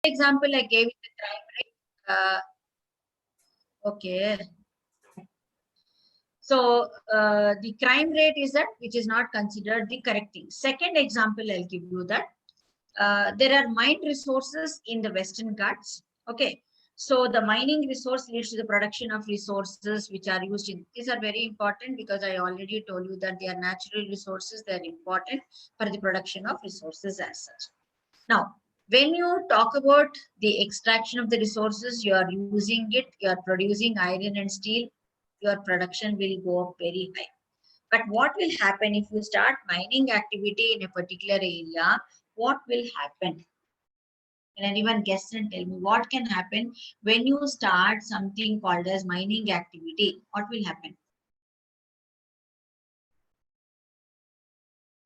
Example I gave is the crime rate. Okay. So the crime rate is that which is not considered the correct thing. Second example I'll give you that there are mined resources in the Western Ghats. Okay. So the mining resource leads to the production of resources which are used in. These are very important because I already told you that they are natural resources. They are important for the production of resources as such. Now, when you talk about the extraction of the resources, you are using it, you are producing iron and steel, your production will go up very high. But what will happen if you start mining activity in a particular area? What will happen? Can anyone guess and tell me what can happen when you start something called as mining activity? What will happen?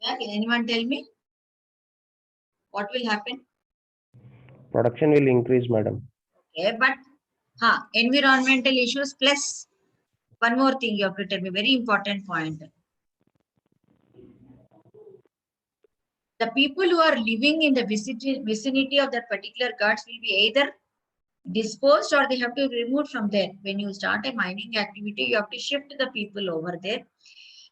Yeah, can anyone tell me what will happen? Production will increase, madam. Okay, but environmental issues plus one more thing you have to tell me, very important point. The people who are living in the vicinity of that particular guards will be either disposed or they have to be removed from there. When you start a mining activity, you have to shift the people over there.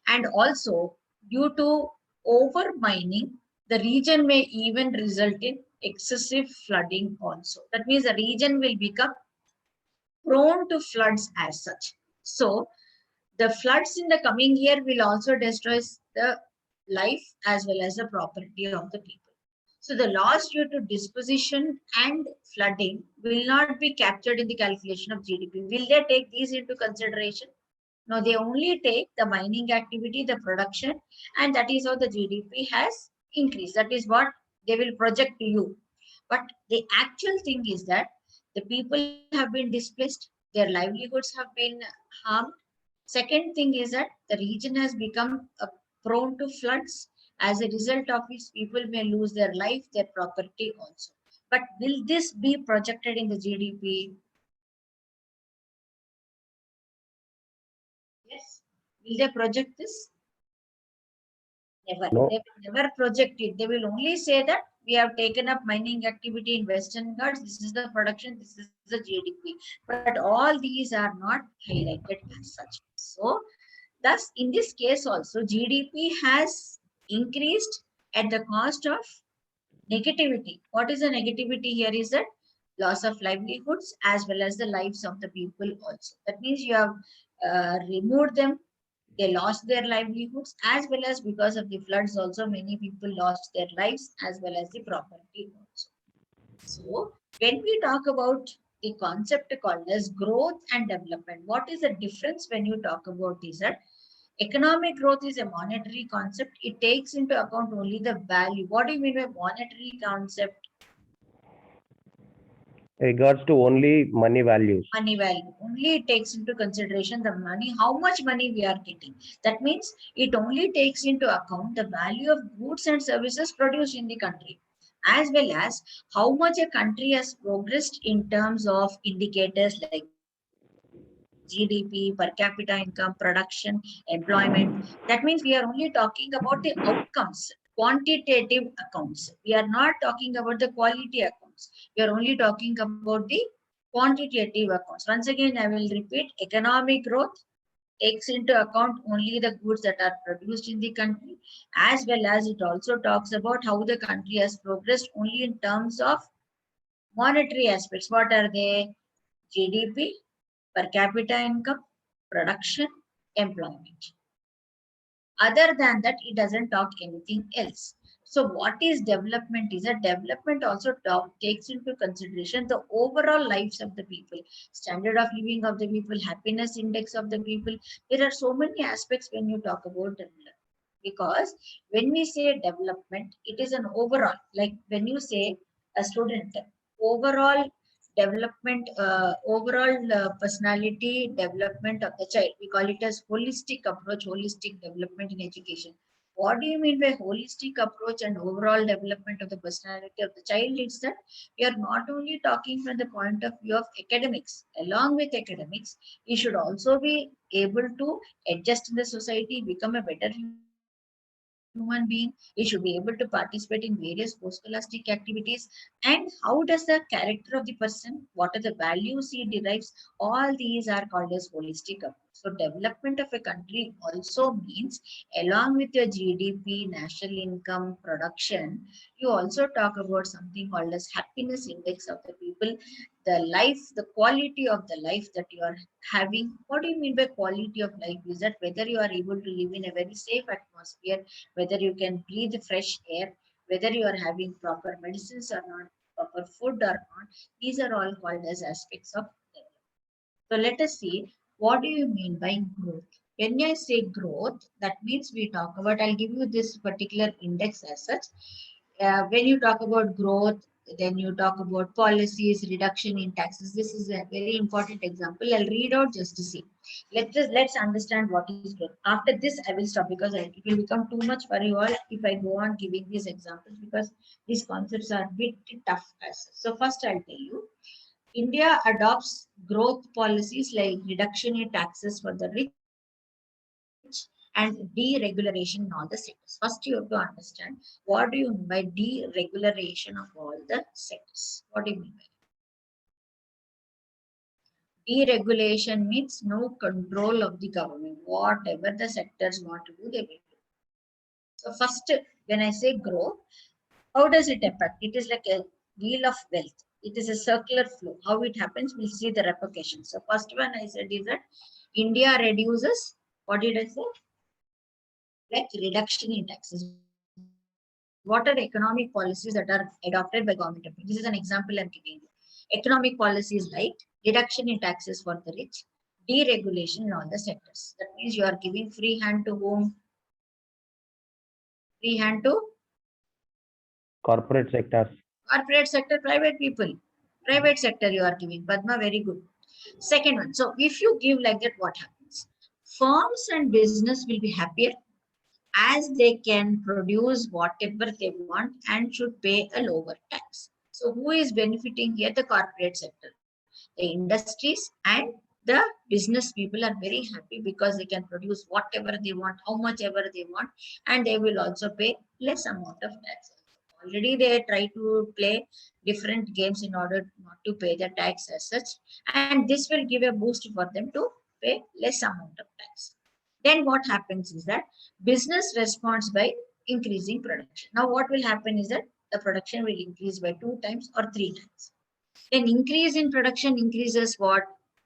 And also, due to over mining, the region may even result in excessive flooding also. That means the region will become prone to floods as such. So, the floods in the coming year will also destroy the life as well as the property of the people. So the loss due to disposition and flooding will not be captured in the calculation of GDP. Will they take these into consideration? No, they only take the mining activity, the production, and that is how the GDP has increased. That is what they will project to you. But the actual thing is that the people have been displaced, their livelihoods have been harmed. Second thing is that the region has become prone to floods, as a result of which people may lose their life, their property also. But will this be projected in the GDP? Yes. Will they project this? Never. No. They will never project it. They will only say that we have taken up mining activity in Western Ghats. This is the production. This is the GDP. But all these are not highlighted as such. So, thus, in this case also, GDP has increased at the cost of negativity. What is the negativity here is that loss of livelihoods as well as the lives of the people also. That means you have removed them, they lost their livelihoods as well as because of the floods also many people lost their lives as well as the property also. So when we talk about the concept called as growth and development, what is the difference when you talk about this? That economic growth is a monetary concept. It takes into account only the value. What do you mean by monetary concept? Regards to only money values. Money value. Only it takes into consideration the money, how much money we are getting. That means it only takes into account the value of goods and services produced in the country, as well as how much a country has progressed in terms of indicators like GDP, per capita income, production, employment. That means we are only talking about the outcomes, quantitative accounts. We are not talking about the quality accounts. We are only talking about the quantitative accounts. Once again, I will repeat, economic growth takes into account only the goods that are produced in the country, as well as it also talks about how the country has progressed only in terms of monetary aspects. What are they? GDP, per capita income, production, employment. Other than that, it doesn't talk anything else. So what is development is that development also takes into consideration the overall lives of the people, standard of living of the people, happiness index of the people. There are so many aspects when you talk about development. Because when we say development, it is an overall, like when you say a student, overall development, overall personality development of the child. We call it as holistic approach, holistic development in education. What do you mean by holistic approach and overall development of the personality of the child? It's that we are not only talking from the point of view of academics. Along with academics, you should also be able to adjust in the society, become a better human being, human being. He should be able to participate in various post-scholastic activities. And how does the character of the person, what are the values he derives, all these are called as holistic approach. So development of a country also means, along with your GDP, national income, production, you also talk about something called as happiness index of the people, the life, the quality of the life that you are having. What do you mean by quality of life? Is that whether you are able to live in a very safe atmosphere, whether you can breathe fresh air, whether you are having proper medicines or not, proper food or not. These are all called as aspects of development. So let us see, what do you mean by growth? When I say growth, that means we talk about, I'll give you this particular index as such. When you talk about growth, then you talk about policies, reduction in taxes. This is a very important example. I'll read out just to see. Let's understand what is growth. After this, I will stop because it will become too much for you all if I go on giving these examples, because these concepts are a bit tough. So first, I'll tell you. India adopts growth policies like reduction in taxes for the rich and deregulation in all the sectors. First, you have to understand, what do you mean by deregulation of all the sectors? What do you mean by deregulation? Means no control of the government. Whatever the sectors want to do, they will do. So first, when I say growth, how does it affect? It is like a wheel of wealth. It is a circular flow. How it happens, we'll see the repercussions. So first one I said is that India reduces, what did I say? Like reduction in taxes. What are the economic policies that are adopted by government? This is an example I'm giving you. Economic policies like reduction in taxes for the rich, deregulation in all the sectors. That means you are giving free hand to whom? Free hand to Corporate sectors. corporate sector, private people. Private sector you are giving. Padma, very good. Second one. So if you give like that, what happens? Firms and business will be happier as they can produce whatever they want and should pay a lower tax. So who is benefiting here? The corporate sector, the industries and the business people are very happy because they can produce whatever they want, how much ever they want, and they will also pay less amount of tax. Already they try to play different games in order not to pay the tax as such, and this will give a boost for them to pay less amount of tax. Then what happens is that business responds by increasing production. Now what will happen is that the production will increase by 2 times or 3 times. Then increase in production increases what?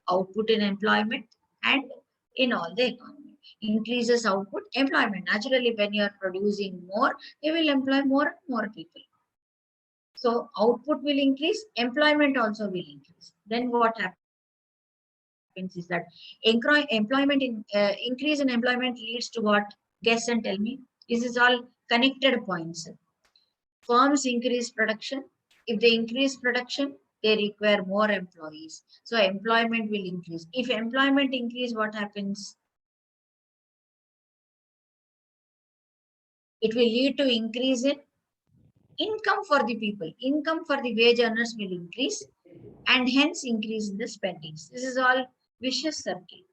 Output in employment and in all the economy. Increases output, employment. Naturally, when you are producing more, you will employ more and more people. So output will increase, employment also will increase. Then what happens is that increase in employment leads to what? Guess and tell me. This is all connected points. Firms increase production. If they increase production, they require more employees. So employment will increase. If employment increase, what happens? It will lead to increase in income for the people. Income for the wage earners will increase and hence increase in the spendings. This is all vicious circle.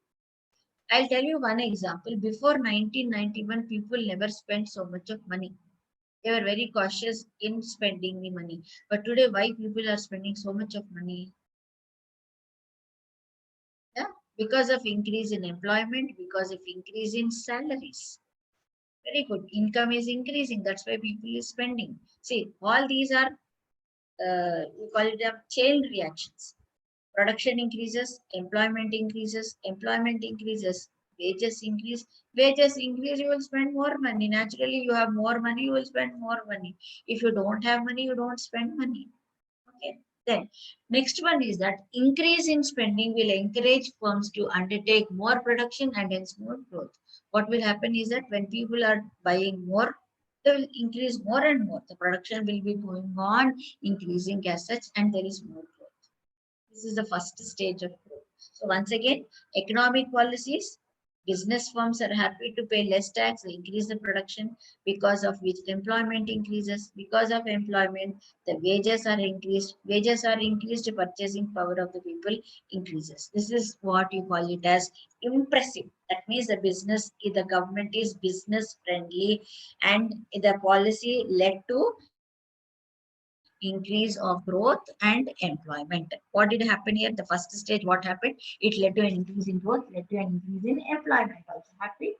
I'll tell you one example. Before 1991, people never spent so much of money. They were very cautious in spending the money. But today, why people are spending so much of money? Yeah, because of increase in employment, because of increase in salaries. Very good. Income is increasing. That's why people is spending. See, all these are we call it a chain reactions. Production increases, employment increases, wages increase, you will spend more money. Naturally, you have more money, you will spend more money. If you don't have money, you don't spend money. Okay. Then next one is that increase in spending will encourage firms to undertake more production and hence more growth. What will happen is that when people are buying more, they will increase more and more. The production will be going on increasing as such, and there is more growth. This is the first stage of growth. So once again, economic policies, business firms are happy to pay less tax, they increase the production, because of which the employment increases. Because of employment, the wages are increased. Wages are increased, purchasing power of the people increases. This is what you call it as impressive. That means the government is business friendly, and the policy led to increase of growth and employment. What did happen here? The first stage, what happened? It led to an increase in growth, led to an increase in employment also. Happy?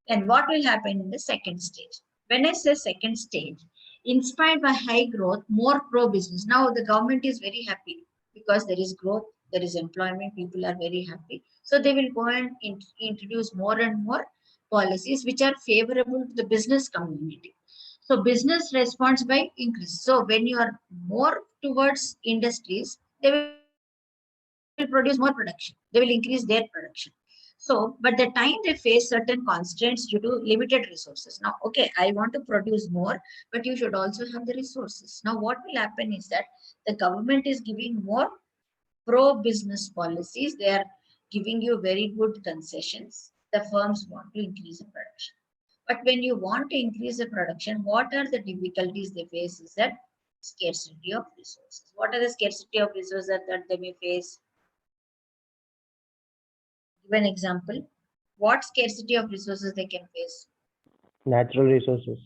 And what will happen in the second stage? When I say second stage, inspired by high growth, more pro-business. Now the government is very happy because there is growth, there is employment, people are very happy. So they will go and introduce more and more policies which are favorable to the business community. So business responds by increase. So when you are more towards industries, they will produce more production. They will increase their production. So, but the time they face certain constraints due to limited resources. Now, okay, I want to produce more, but you should also have the resources. Now, what will happen is that the government is giving more pro-business policies. They are giving you very good concessions. The firms want to increase the production. But when you want to increase the production, what are the difficulties they face is that scarcity of resources. What are the scarcity of resources that they may face? Give an example. What scarcity of resources they can face? Natural resources.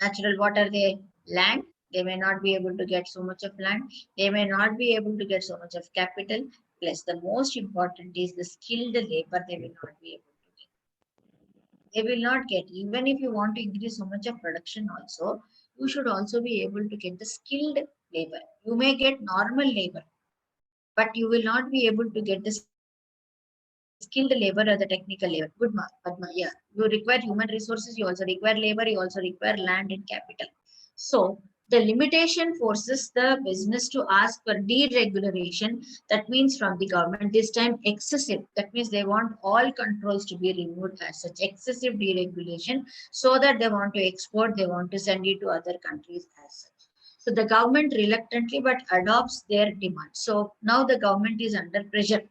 Natural, what are they? Land. They may not be able to get so much of land. They may not be able to get so much of capital. Plus, the most important is the skilled labor they will not be able to get. They will not get. Even if you want to increase so much of production also, you should also be able to get the skilled labor. You may get normal labor, but you will not be able to get the skilled labor or the technical labor. Good, Padma. Yeah, you require human resources. You also require labor. You also require land and capital. So the limitation forces the business to ask for deregulation. That means from the government this time excessive. That means they want all controls to be removed as such, excessive deregulation, so that they want to export. They want to send it to other countries as such. So the government reluctantly but adopts their demand. So now the government is under pressure.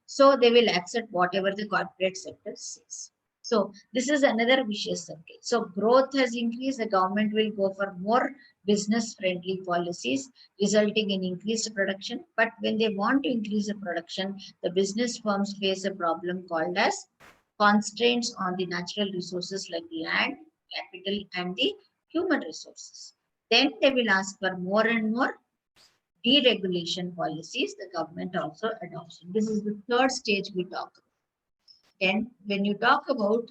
So they will accept whatever the corporate sector says. So this is another vicious circle. So growth has increased, the government will go for more business friendly policies, resulting in increased production. But when they want to increase the production, the business firms face a problem called as constraints on the natural resources like land, capital, and the human resources. Then they will ask for more and more deregulation policies the government also adopts. This is the third stage we talk about. Then when you talk about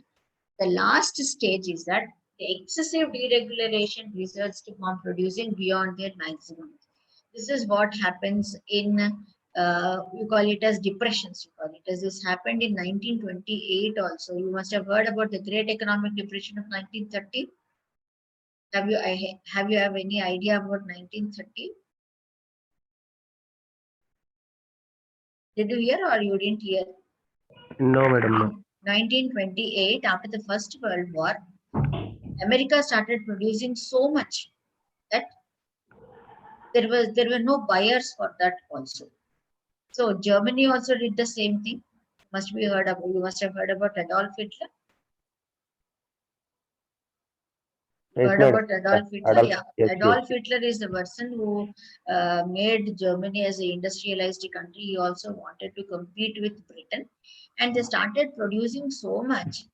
the last stage is that the excessive deregulation results to from producing beyond their maximum. This is what happens in, you call it as depressions, you call it as this happened in 1928 also. You must have heard about the Great Economic Depression of 1930. Have you have any idea about 1930? Did you hear or you didn't hear? No, madam. No. 1928, after the First World War, America started producing so much that there were no buyers for that also. So Germany also did the same thing. You must have heard about Adolf Hitler. Yes, Heard madam. about Adolf Hitler? Adolf. Yeah. Yes, yes. Adolf Hitler is the person who made Germany as an industrialized country. He also wanted to compete with Britain. And they started producing so much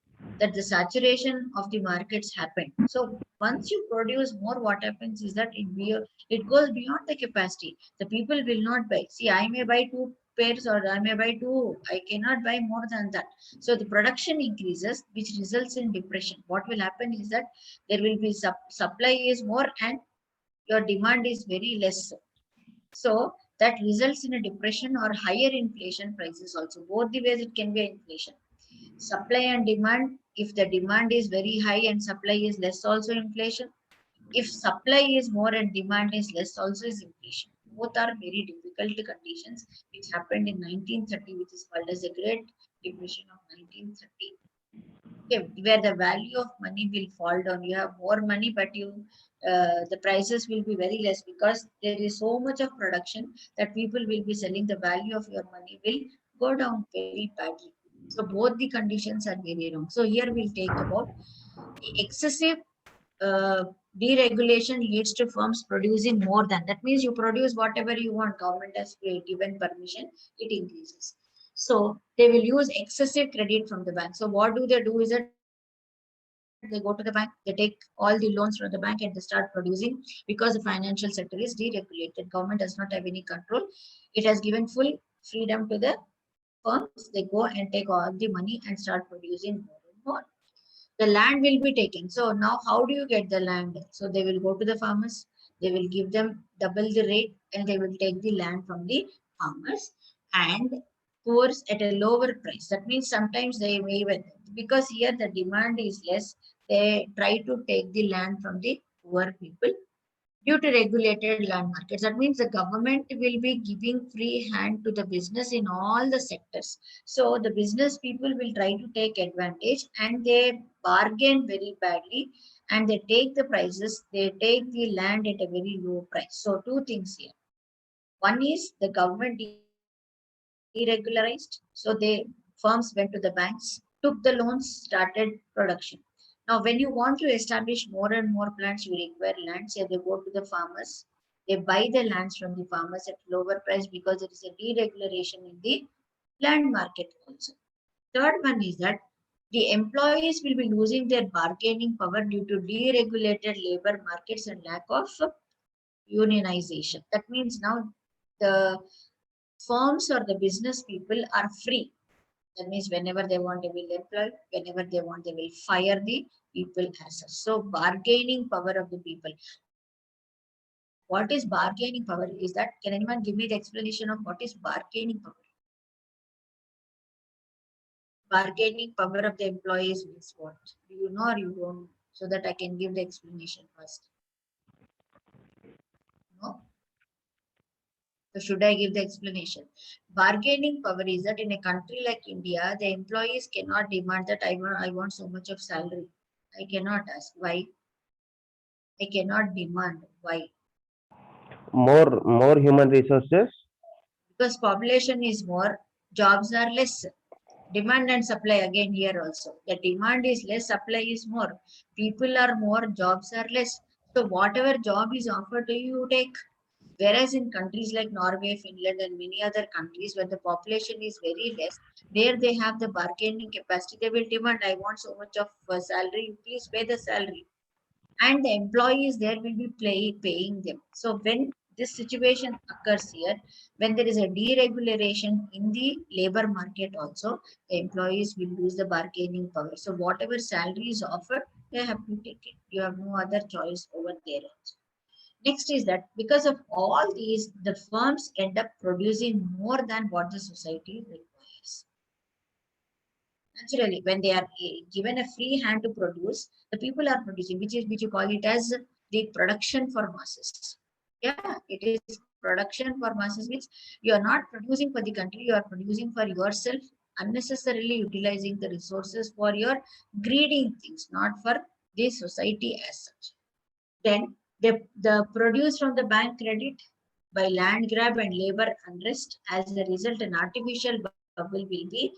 that the saturation of the markets happened. So once you produce more, what happens is that it goes beyond the capacity. The people will not buy. See, I may buy two pairs or I may buy two. I cannot buy more than that. So the production increases, which results in depression. What will happen is that there will be supply is more and your demand is very less. So that results in a depression or higher inflation prices also. Both the ways it can be inflation. Supply and demand, if the demand is very high and supply is less, also inflation. If supply is more and demand is less, also is inflation. Both are very difficult conditions which happened in 1930, which is called as the Great Depression of 1930. Okay, where the value of money will fall down. You have more money, but the prices will be very less because there is so much of production that people will be selling. The value of your money will go down very badly. So both the conditions are very wrong. So here we'll take about excessive uh, deregulation leads to firms producing more than. That means you produce whatever you want. Government has given permission, it increases. So they will use excessive credit from the bank. So what do? Is that they go to the bank, they take all the loans from the bank and they start producing, because the financial sector is deregulated. Government does not have any control. It has given full freedom to the firms. They go and take all the money and start producing more and more. The land will be taken. So now how do you get the land? So they will go to the farmers, they will give them double the rate and they will take the land from the farmers and pours at a lower price. That means sometimes they may, because here the demand is less, they try to take the land from the poor people due to regulated land markets. That means the government will be giving free hand to the business in all the sectors. So the business people will try to take advantage and they bargain very badly and they take the prices, they take the land at a very low price. So two things here. One is the government deregularized. So the firms went to the banks, took the loans, started production. Now, when you want to establish more and more plants, you require land. So they go to the farmers. They buy the lands from the farmers at lower price because there is a deregulation in the land market also. Third one is that the employees will be losing their bargaining power due to deregulated labor markets and lack of unionization. That means now the firms or the business people are free. That means whenever they want, they will employ, whenever they want, they will fire the people as such. So bargaining power of the people. What is bargaining power? Is that, can anyone give me the explanation of what is bargaining power? Bargaining power of the employees means what? Do you know or you don't? So that I can give the explanation first. No? So should I give the explanation? Bargaining power is that in a country like India, the employees cannot demand that I want so much of salary. I cannot ask why. I cannot demand why. More human resources. Because population is more, jobs are less. Demand and supply again here also. The demand is less, supply is more. People are more, jobs are less. So whatever job is offered to you, you take. Whereas in countries like Norway, Finland, and many other countries where the population is very less, there they have the bargaining capacity. They will demand, I want so much of salary, please pay the salary. And the employees there will be paying them. So when this situation occurs here, when there is a deregulation in the labor market also, the employees will lose the bargaining power. So whatever salary is offered, they have to take it. You have no other choice over there also. Next is that because of all these, the firms end up producing more than what the society requires. Naturally, when they are given a free hand to produce, the people are producing, which you call it as the production for masses. Yeah, it is production for masses means you are not producing for the country, you are producing for yourself, unnecessarily utilizing the resources for your greedy things, not for the society as such. Then the produce from the bank credit by land grab and labor unrest. As a result, an artificial bubble will be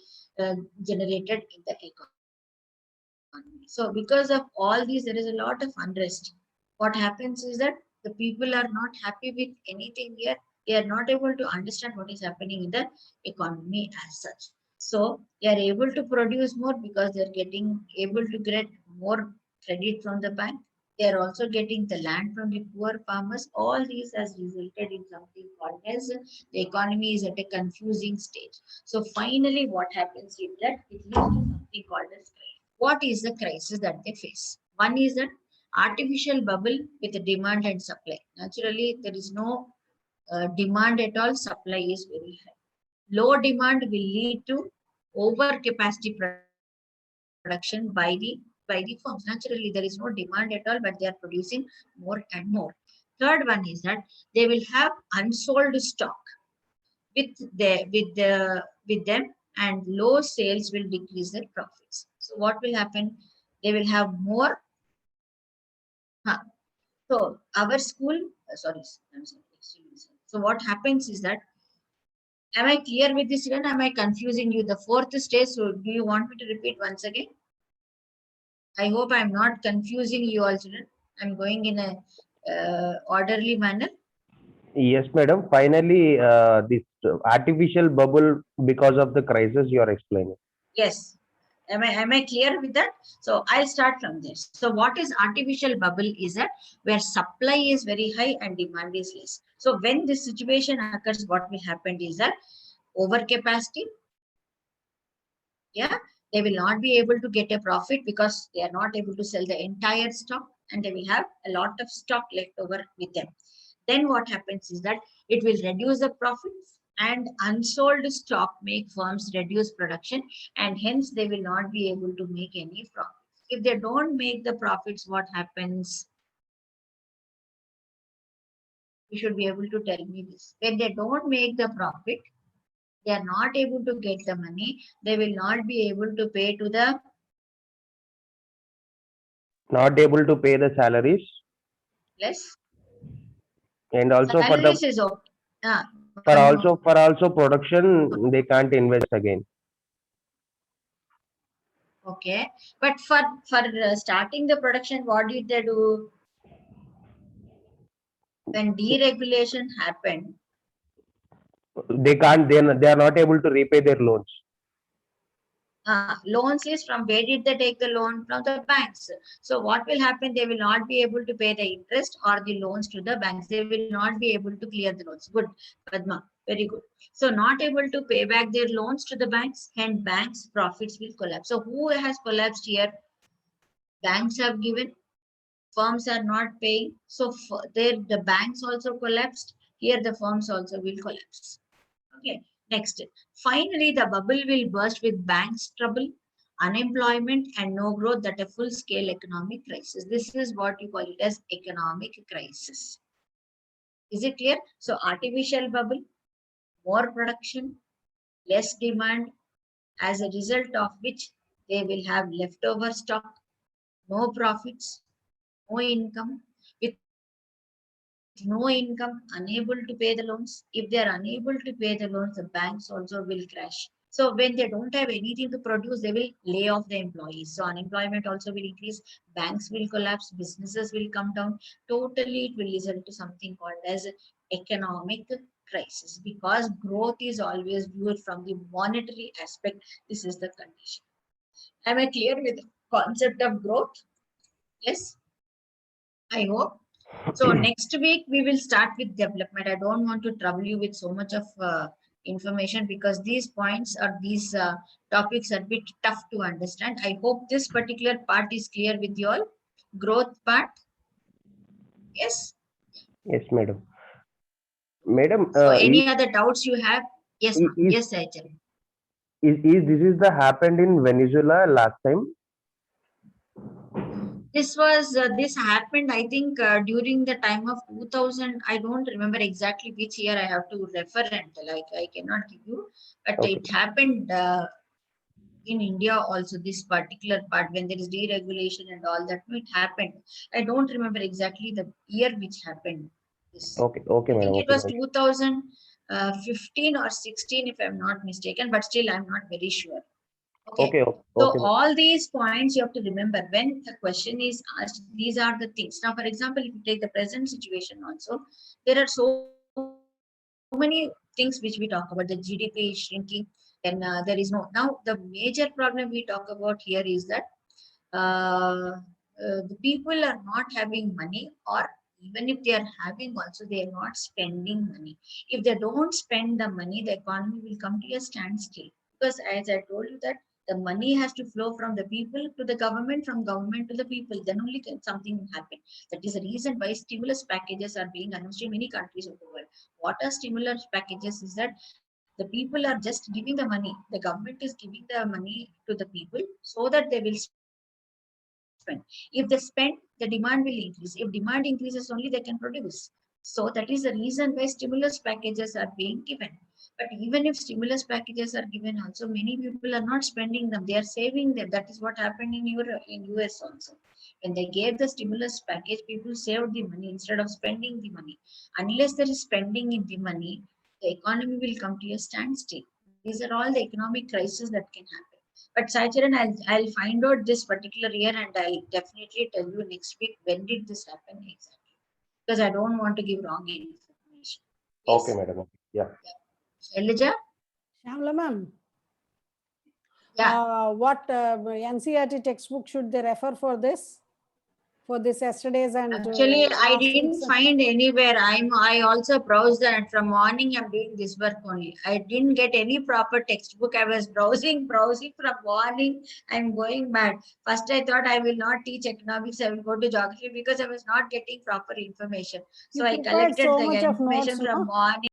generated in the economy. So because of all these, there is a lot of unrest. What happens is that the people are not happy with anything here. They are not able to understand what is happening in the economy as such. So they are able to produce more because they are getting able to get more credit from the bank. They are also getting the land from the poor farmers. All these has resulted in something called as the economy is at a confusing stage. So finally, what happens is that it leads to something called as crisis. What is the crisis that they face? One is that artificial bubble with the demand and supply. Naturally, there is no demand at all, supply is very high. Low demand will lead to over capacity production by the firms. Naturally, there is no demand at all, but they are producing more and more. Third one is that they will have unsold stock with them, and low sales will decrease their profits. So what will happen? They will have more. Huh. So our school, sorry, I'm sorry, excuse me. So what happens is that, am I clear with this one? Am I confusing you? The fourth stage, so do you want me to repeat once again? I hope I'm not confusing you all children. I'm going in a orderly manner. Yes, madam. Finally, this artificial bubble because of the crisis you are explaining. Yes. Am I clear with that? So I'll start from this. So what is artificial bubble is that where supply is very high and demand is less. So when this situation occurs, what will happen is that overcapacity, yeah, they will not be able to get a profit because they are not able to sell the entire stock and they will have a lot of stock left over with them. Then what happens is that it will reduce the profits and unsold stock make firms reduce production and hence they will not be able to make any profits. If they don't make the profits, what happens? You should be able to tell me this. When they don't make the profit, they are not able to get the money, they will not be able to pay to the Not able to pay the salaries, less. and also Salaries is okay. for One more. also for also production they can't invest again. Okay, but for starting the production, what did they do when deregulation happened? They can't. They are not able to repay their loans. Loans is from where did they take the loan? From the banks. So what will happen? They will not be able to pay the interest or the loans to the banks. They will not be able to clear the loans. Good, Padma, very good. So not able to pay back their loans to the banks, and banks' profits will collapse. So who has collapsed here? Banks have given, firms are not paying. So there the banks also collapsed. Here the firms also will collapse. Okay. Next, finally the bubble will burst with banks trouble, unemployment and no growth, that a full scale economic crisis. This is what you call it as economic crisis. Is it clear? So artificial bubble, more production, less demand, as a result of which they will have leftover stock, no profits, no income. With no income, unable to pay the loans. If they are unable to pay the loans, the banks also will crash. So when they don't have anything to produce, they will lay off the employees. So unemployment also will increase, banks will collapse, businesses will come down. Totally, it will result to something called as economic crisis because growth is always viewed from the monetary aspect. This is the condition. Am I clear with the concept of growth? Yes, I hope. So next week we will start with development. I don't want to trouble you with so much of information because these points or these topics are a bit tough to understand. I hope this particular part is clear with you all. Growth part, yes. Yes, madam. Madam, So any other doubts you have? Yes, ma'am. is, Yes, Ajay. is this is the happened in Venezuela last time? This happened, I think, during the time of 2000. I don't remember exactly which year. I have to refer and like I cannot give you, but Okay. it happened in India also. This particular part when there is deregulation and all that, it happened. I don't remember exactly the year which happened. This Okay. Okay, I madam. think it Okay, was madam. 2015 or 16, if I'm not mistaken. But still, I'm not very sure. Okay. Okay. Okay, So okay, madam. all these points you have to remember when the question is asked. These are the things. Now, for example, if you take the present situation also, there are so many things which we talk about. The GDP is shrinking. Then there is no. Now, the major problem we talk about here is that the people are not having money, or even if they are having also, they are not spending money. If they don't spend the money, the economy will come to a standstill. Because as I told you that the money has to flow from the people to the government, from government to the people, then only can something happen. That is the reason why stimulus packages are being announced in many countries of the world. What are stimulus packages is that the people are just giving the money. The government is giving the money to the people so that they will spend. If they spend, the demand will increase. If demand increases, only they can produce. So that is the reason why stimulus packages are being given. But even if stimulus packages are given, also many people are not spending them. They are saving them. That is what happened in US also. When they gave the stimulus package, people saved the money instead of spending the money. Unless there is spending in the money, the economy will come to a standstill. These are all the economic crises that can happen. But Saicharan, I'll find out this particular year and I'll definitely tell you next week when did this happen exactly. Because I don't want to give wrong information. Okay, Yes. madam. Yeah. Shailaja? Shyamala ma'am, Yeah. what NCERT textbook should they refer for this? For this yesterday's and Actually, I last didn't week's? find anywhere. I also browsed and from morning I'm doing this work only. I didn't get any proper textbook. I was browsing from morning. I'm going mad. First, I thought I will not teach economics. I will go to geography because I was not getting proper information. So You I prepared collected so the much of information notes, from no? morning.